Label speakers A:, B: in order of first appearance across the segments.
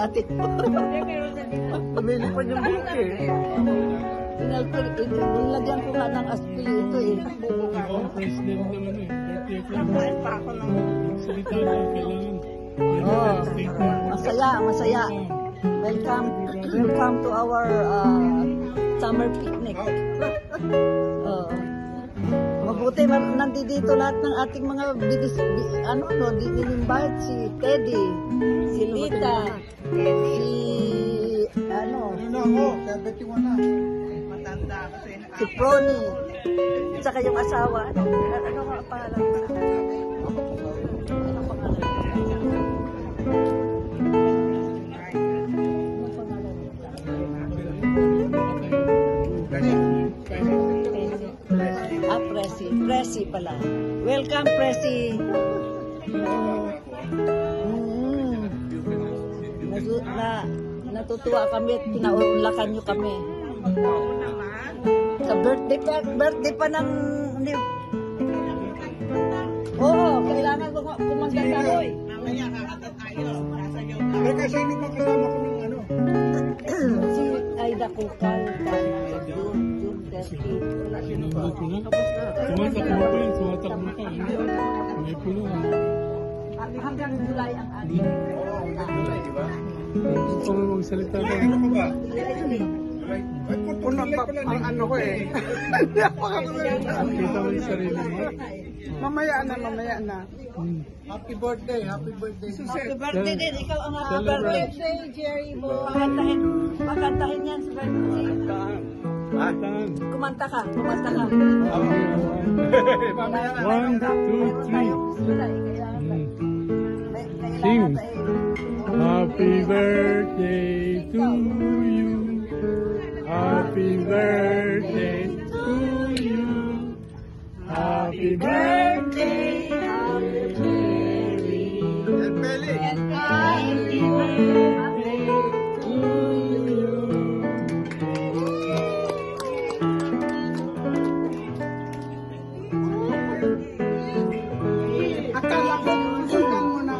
A: natin.
B: Pumili pa niyang buhok eh.
A: Nilagyan ko nga ng aspili ito eh.
C: Ako ang president ng ano eh. Birthday ko.
A: Nakain pa ako ng...
C: Salita na kailangan.
A: Oh, masaya. Welcome to our summer picnic. Mabuti nandito lahat ng ating mga din-invite si Teddy, si Lita, si Prony, saka yung asawa. Ano nga pangalan? Presi pala. Welcome, Presi. Natutuwa kami at pinaunlakan nyo kami. Sa birthday pa ng... Oo, kailangan kumanda tayo.
B: Mamaya kakanta tayo. Kasi hindi pa kasama ko ng ano.
A: Si Aida Kukal. June 30.
C: Tumatakbo pa yun, tumatakbo pa. May puno.
A: Hanggang July ang ating.
C: Gusto ko magsalita na.
B: Ano ko ba? Puno pa ang ano ko eh.
C: Kita mo yung sarili mo.
B: Mamaya na. Happy birthday.
A: Happy birthday din. Ikaw ang happy birthday, Jerry Bo. Pakantahin yan sa birthday. Kumanta ka.
C: 1, 2, 3. Sing. Happy birthday to you. Happy birthday to you. Happy birthday, Jerry. And happy birthday to you.
B: Akala ko sundan mo na.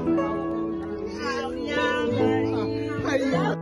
B: Ayaw.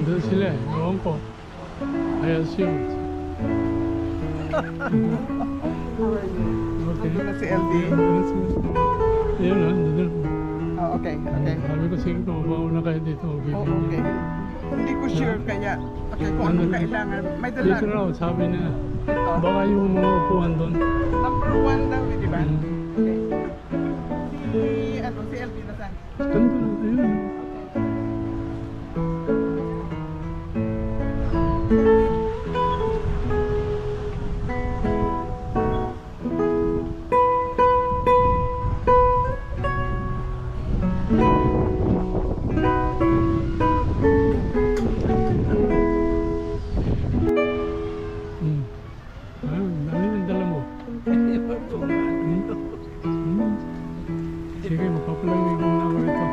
C: Doon sila eh. Ewan ko. I assume. Okay.
B: Ito na si LD.
C: Ayun na, doon.
B: Oh, okay.
C: Sabi ko sige, mauna kayo dito.
B: Oh, okay. Hindi ko sure kaya kung ano kailangan. May dala.
C: Dito raw, sabi na. Baka yung mga upuan doon.
B: Number 1 daw, di ba? Okay. Si LD na saan?
C: Ganda na, ayun. Sige, magpapalamig muna ako ito.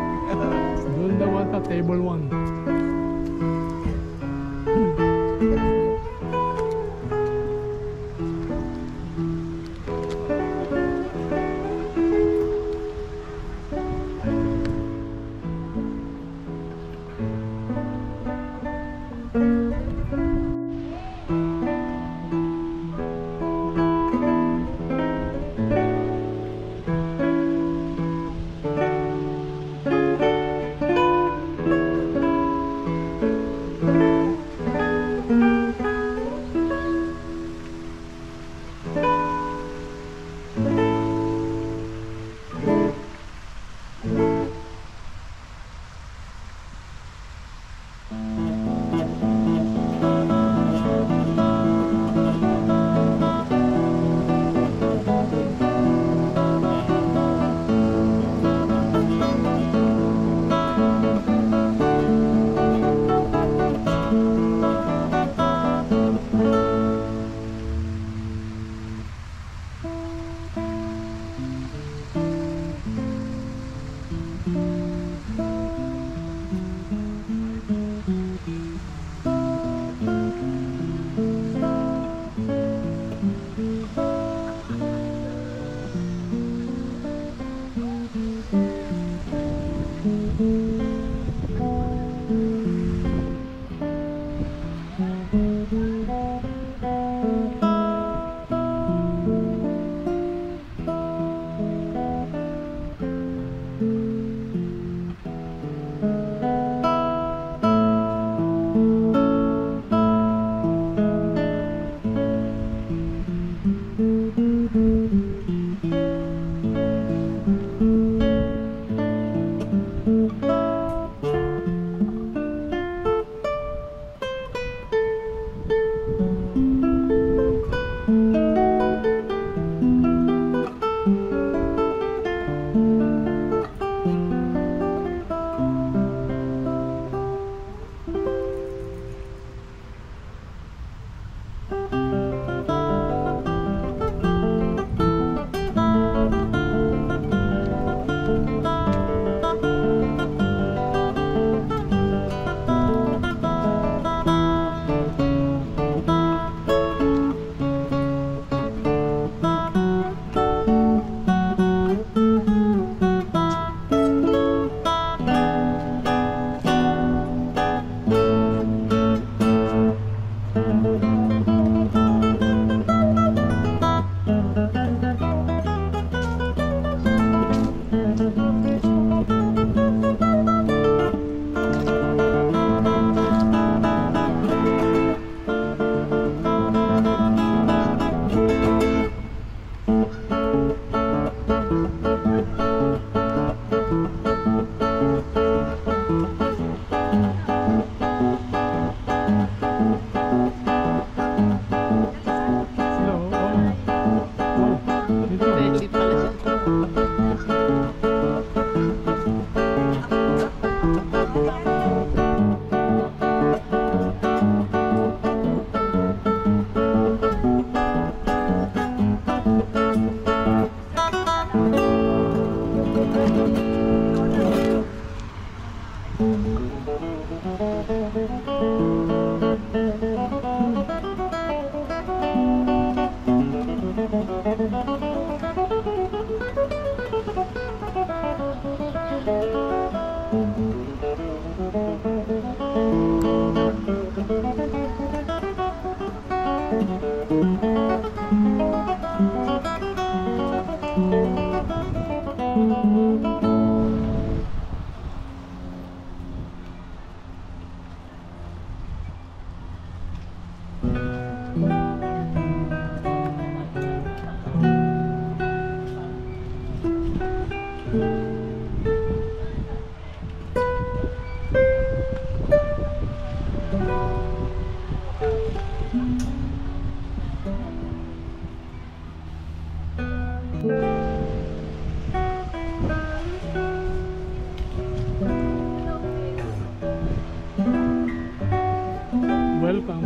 C: Welcome.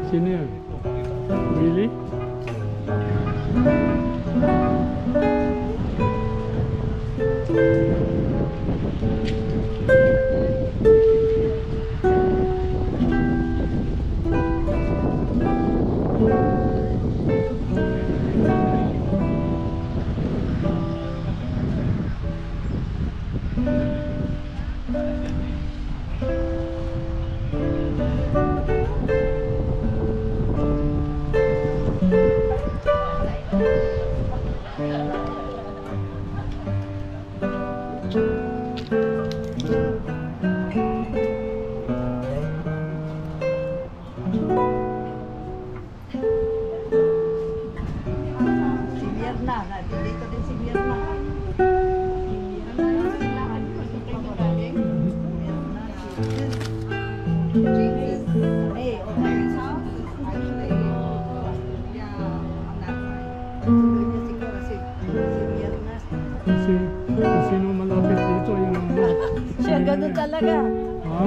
C: Sino yan? Really?
A: Si Mirna, dito din si Mirna.
C: Kasi kung sino malapit dito, yun ang
A: Siya ganun talaga.
C: Ha?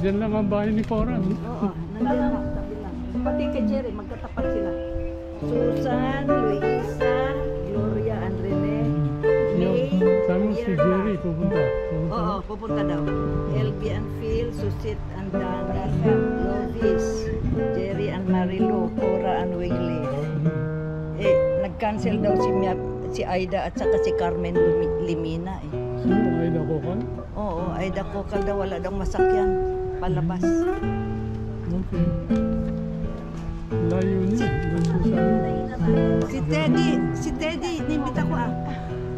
C: Diyan lang ang bahay ni Cora.
A: Oo, nandiyan na, tabi lang. Pati kay Jerry, magkatapat sila. Susan, Luisa, Gloria, and Rene. May,
C: Sabi mo si Jerry pupunta.
A: Oo, pupunta daw. LB and Phil, Susit and Danny, Lovis, Jerry and Marilu, Cora and Wingley. Nag-cancel daw si Aida at saka si Carmen Limina eh.
C: Sino? Aida Kokal?
A: Oo, Aida Kokal daw, wala daw masakyan. Palabas.
C: Okay. Layo niya. Doon sa ano?
A: Si Teddy, nimita ko ah.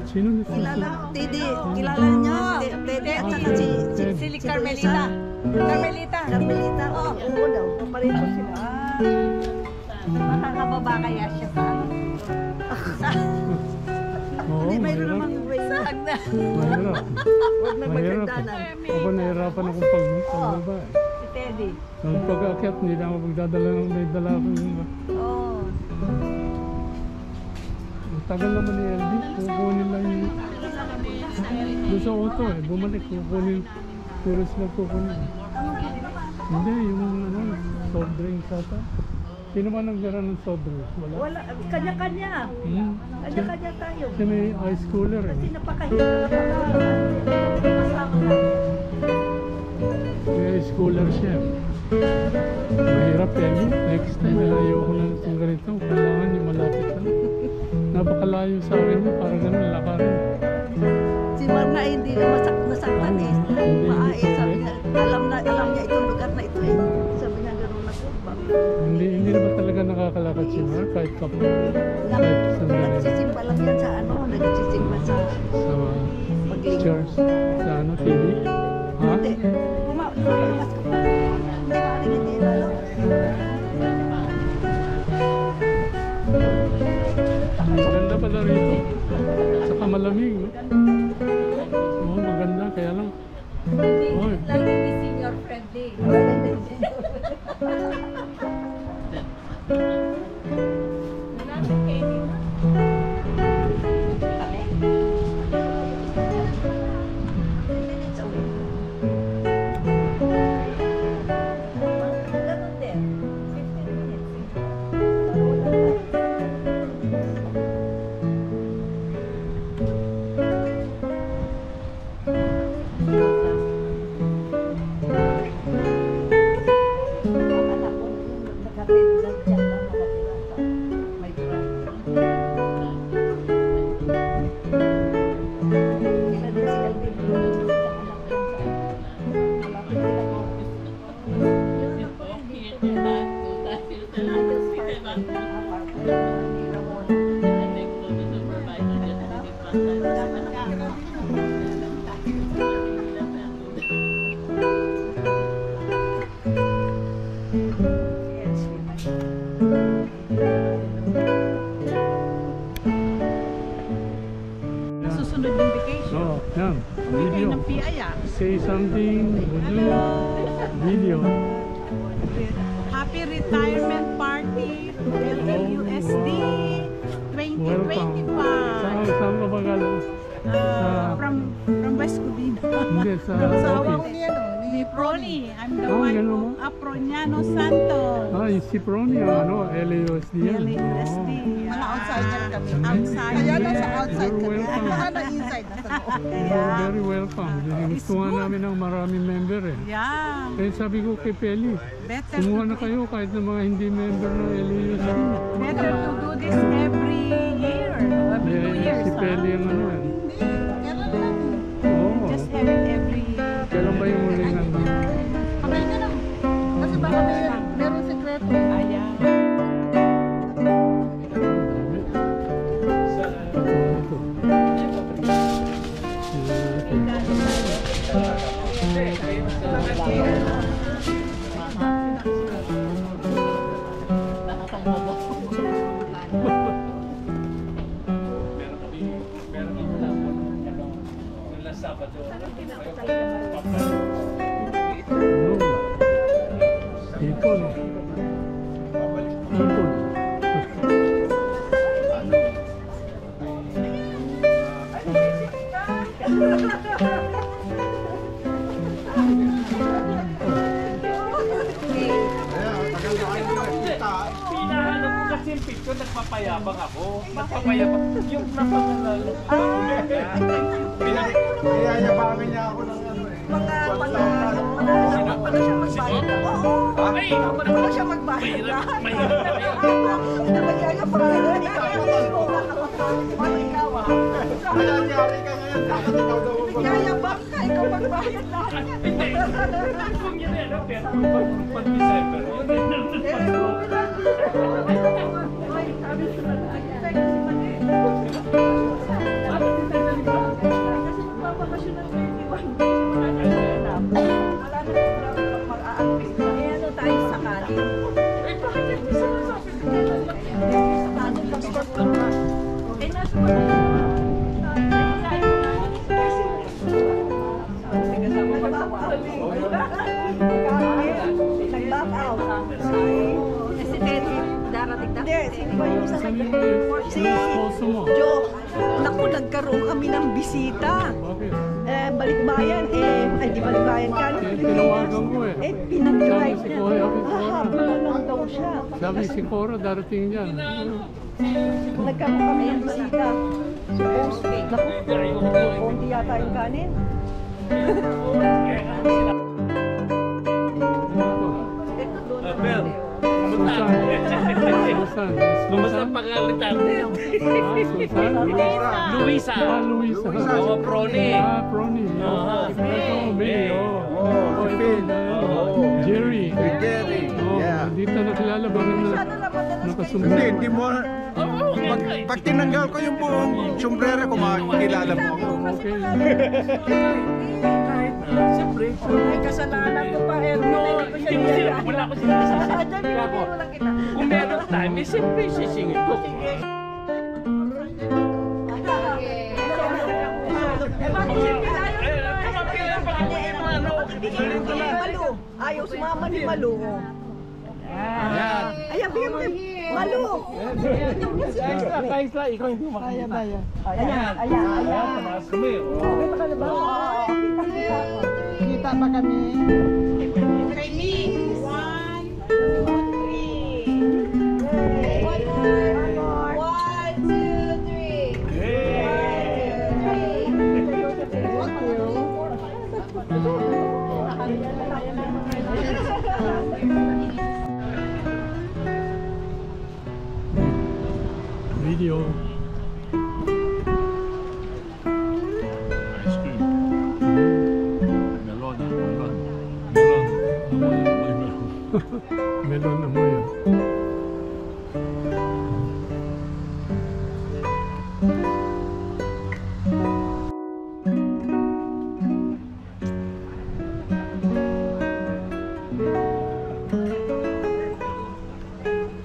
C: Sino na
A: Kilala, Teddy, kilala niyo? Teddy at saka si Carmelita. Carmelita, oo daw, papareho sila. Makakababa kaya siya sa
C: Oo,
A: Hindi, mayroon
C: mahirap.
A: namang way. Sagda.
C: Mahirap.
A: Huwag na
C: Mahirap.
A: magkagdanan.
C: Ako nahirapan akong pagbaba eh.
A: Si Teddy.
C: Nung pag-aakyat, hindi na ako magdadala ng may dala akong
A: Oo.
C: ang tagal naman ni LB. Kukunin lang yung doon sa auto eh. Bumalik, kukunin. Puro sila kukunin. Hindi, yung ano, soft drinks ata. Sino ba nagbira ng soft drinks? Wala.
A: Wala, kanya-kanya. Kanya-kanya tayo.
C: Kasi may ice cooler eh.
A: Kasi napakahirap. Napakasama na.
C: May ice cooler siya. Mahirap yan yun. Next time, ayoko na itong ganito. Kailangan yung malapit lang. Napakalayo sa akin yun. Para ganun, lakarin.
A: Si Marna ay hindi na nasaktan eh. Maae, sabi niya, alam niya itong lugar na ito eh. Sabi niya gano'n ako.
C: Hindi na ba talaga nakakalakad si Mar? Kahit kapag kahit sandali.
A: Nagsisimba lang yan sa ano, nagsisimba sa
C: Sa
A: paglingkod.
C: church. Sa ano, TV? Ha?
A: Hindi, lumakas ka pa. Maaaring hindi lalo.
C: Maganda pala rito. Saka malamig. No? Oo, maganda. Kaya lang. Oy.
A: Lang hindi senior friendly. Ganun din. 15 minutes.
D: Bisaya.
C: say something, Udu, video.
D: Happy retirement party, LAUSD
C: Welcome.
D: 2025.
C: Saan ka ba galing?
D: From West Covina.
C: Hindi, sa
D: Sa
C: office.
D: ni Prony. I'm the
C: Oh,
D: wife
C: ganun
D: of
C: mo?
D: Aproniano Santos.
C: Ah, yung si Prony, ano, LAUSD yan.
D: LAUSD.
C: Oh.
D: Mga outsider kami. Outside.
B: Kaya nasa outside
C: You're
B: kami.
C: welcome.
B: Baka na inside nasa loob.
C: You're very welcome. Gustuhan
D: good.
C: namin ng maraming member eh.
D: Yeah.
C: Kaya sabi ko kay Peli,
D: Better
C: kumuha
D: to
C: na kayo kahit na mga hindi member ng LAUSD.
D: Better to do this every year. Every 2 years.
C: Si Peli ang ano yan.
B: Kailan lang.
C: Oo.
D: Just have it every year.
C: Kailan ba yung huling nandun?
B: Patay ka lang. Kasi baka meron sekreto.
D: Ayan.
C: Ipon. Ipon.
E: Pinahanap ko kasi yung picture, nagpapayabang ako. Nagpapayabang. Yung napangalala ko.
B: Niyayabangin niya ako ng ano eh.
A: Pala siya magbayad. Oo.
E: Ay!
A: Pala siya magbayad.
E: Mahirap na yan.
A: Nagyaya pa kayo. Ikaw ah.
B: Kaya niyari ka ngayon. Bakit ikaw daw ang
A: Nagyayabang ka. Ikaw magbayad lang.
E: Hindi. Kung yun eh, no? Pero pag December, yun eh.
A: Ay, sabi si Manay. Sabi si Manay. Kasi magpapakasyon ng 21 days. Wala na alam. Wala na mag-aambis. Eh, ano tayo sakali?
E: Eh, bakit hindi sinasabi ko?
A: Sakali, passport lang ba? Eh, nasa Manay. Si Teddy, darating na. Hindi, sino ba yung
C: Saan yung sposo mo?
A: Jo, naku, nagkaroon kami ng bisita.
C: Bakit?
A: Balikbayan, ay di balikbayan ka.
C: Tinawagan mo eh.
A: Pinag-drive
C: Sabi si
A: niya.
C: Kuya,
A: Hahaba lang daw siya.
C: Sabi si Cora, darating yan.
A: Nagkaroon kami ng bisita. Naku, konti yata yung kanin.
E: Abel,
C: Susan. Susan.
E: Kumusta ang pangalitan?
C: Susan?
E: Luisa.
C: Luisa.
E: Oo, Prony.
C: Prony. Ito, May.
B: Oh,
C: Ito,
B: Phil.
C: Jerry.
B: Jerry. Yeah.
C: Hindi na nakilala. Bakit na nakasumbong?
B: Hindi mo. Pag tinanggal ko yung buong sombrero ko, makikilala mo ako.
C: Okay.
E: Siyempre.
A: May kasalanan ko pa, Erwin.
E: Wala ko sinasabi.
A: Ako.
E: Kung meron time, eh, siyempre sisingin ko.
A: Malu. Ayaw sumama ni Malu.
B: Yan.
A: Ayaw, bigyan mo kay Malu.
E: Extra, ikaw hindi makakita.
A: Ayan.
E: Tumaas kami.
B: Kita pa kami.
D: Okay, me. 1, 2, 3. 1, 2, 3.
C: Video.
F: Ice cream. Melon. Melon.
C: Melon na mo yan.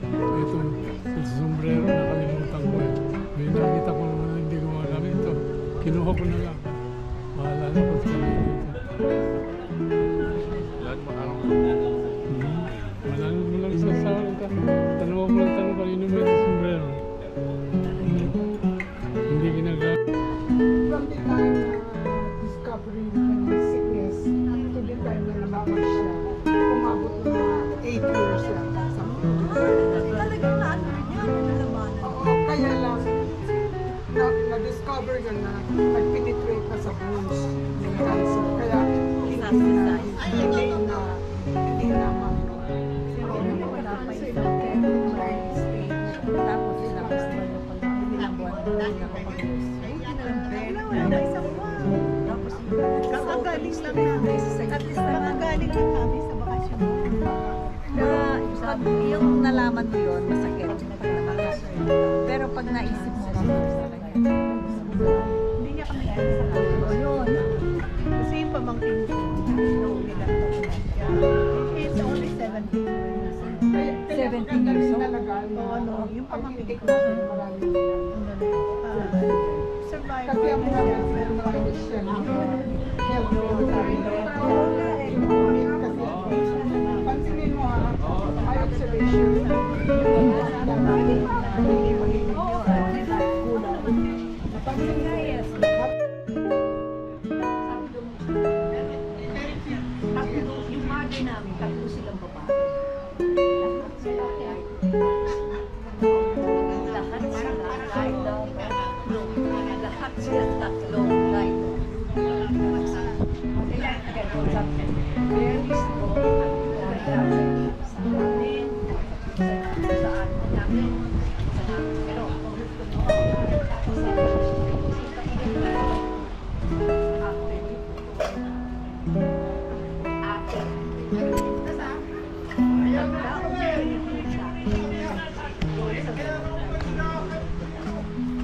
C: Ito, sa sombrero, nakalimutan ko eh. May nakita ko naman na hindi gumagamit ito. Kinuha ko na lang. Maalala ko sa kanila.
F: organ na nag-penetrate na sa bones yung cancer. Kaya hindi na
A: Wala pa isang temporary stage. Tapos ilang buwan na nakapag-use.
D: Wala pa isang buwan.
A: Tapos
D: Kakagaling lang namin. At least kakagaling lang namin sa bakasyon.
A: pag yung nalaman mo yun, masakit. Pero pag naisip mo,
D: Hindi niya kami alis sa
A: o yun.
D: Kasi yung pamangkin ko, noong ilang taon na siya. He's only 17.
A: 17 years old.
D: Oo, ano, yung pamangkin ko,
F: marami.
D: survive.
F: Kasi ang mga marami siya na health pansinin mo my observation.
A: Yung mother namin, tatlo silang babae. Lahat sila light down. Lahat sila tatlong light down. Kaya ganun sabi. Very strong. Sa amin, sa amin namin. Pero,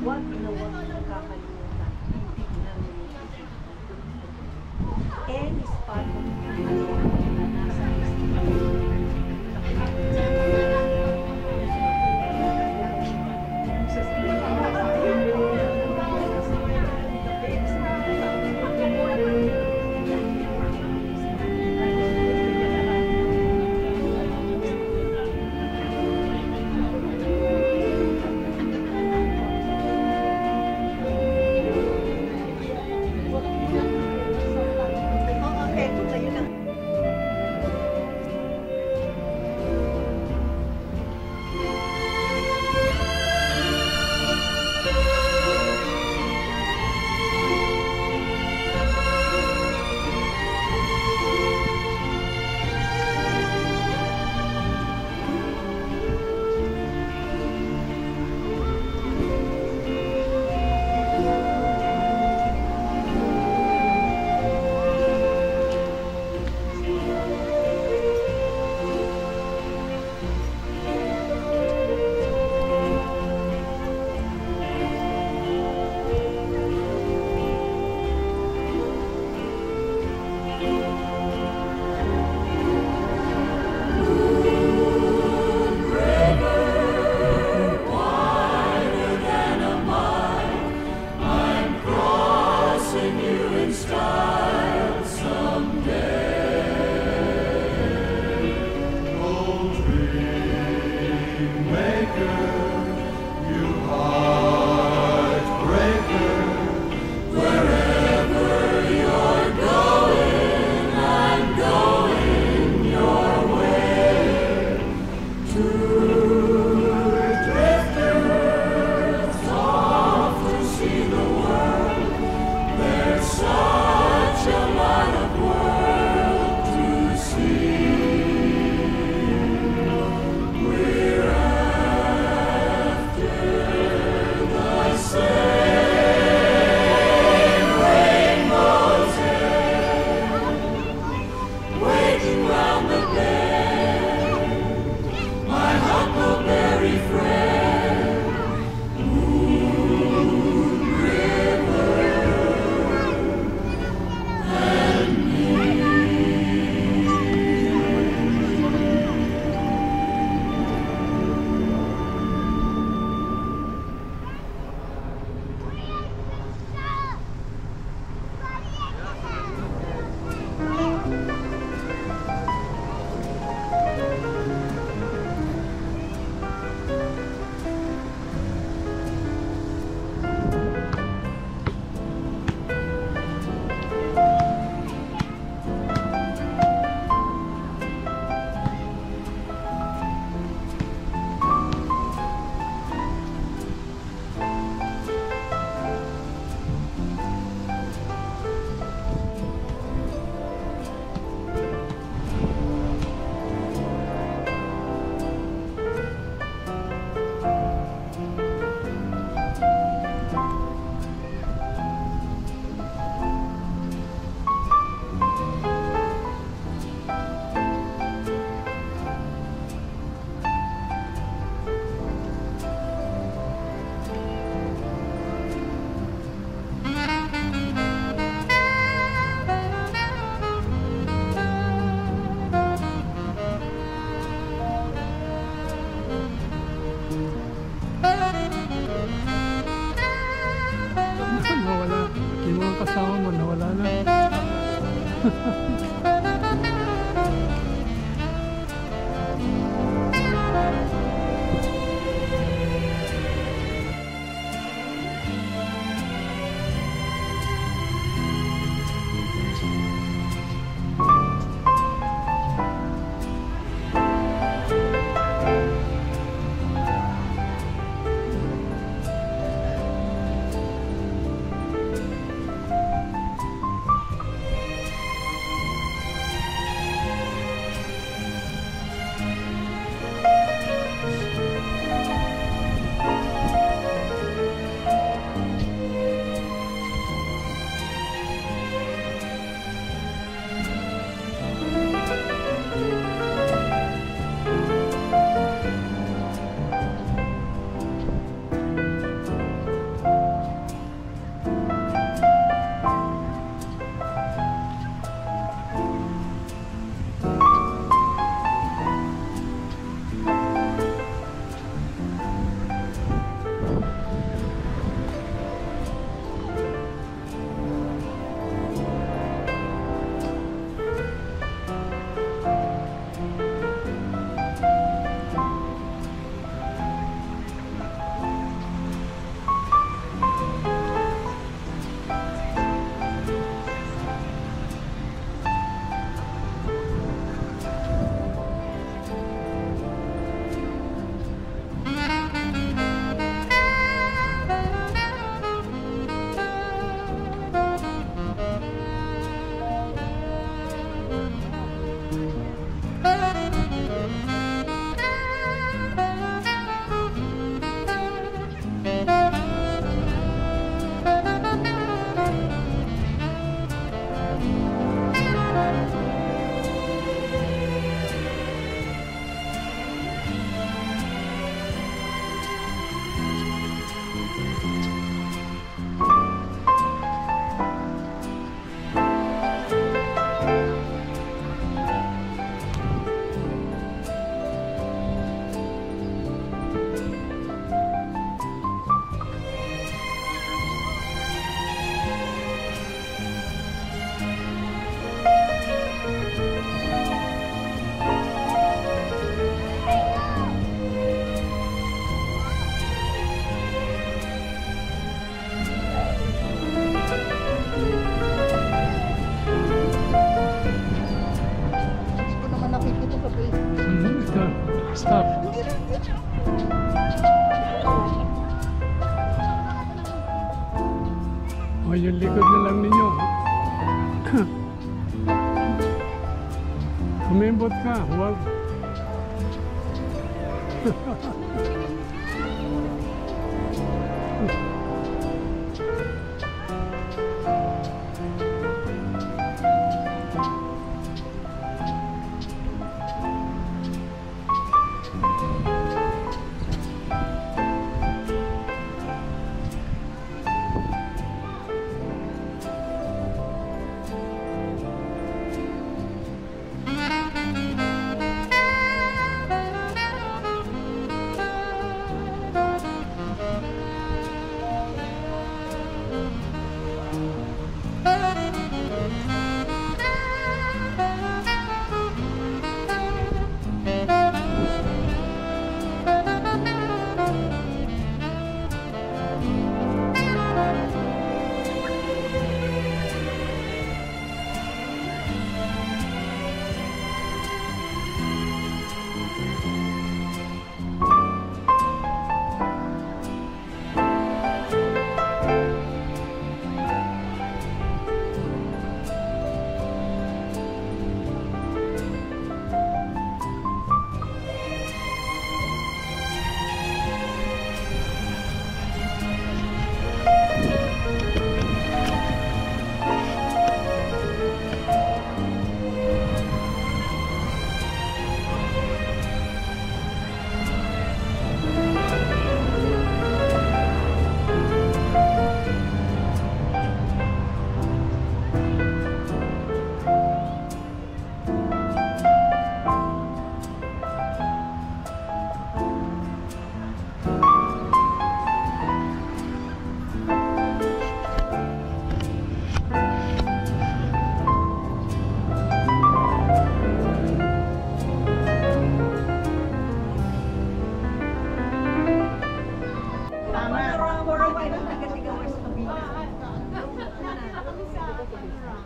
A: wag na wag nakakalimutan. And is part of na nasa Oo, eto kayo na
C: Stop. O, yung likod na lang ninyo. Kumembot ka. Huwag.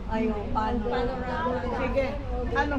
D: Ayun, paano? Sige. Ano?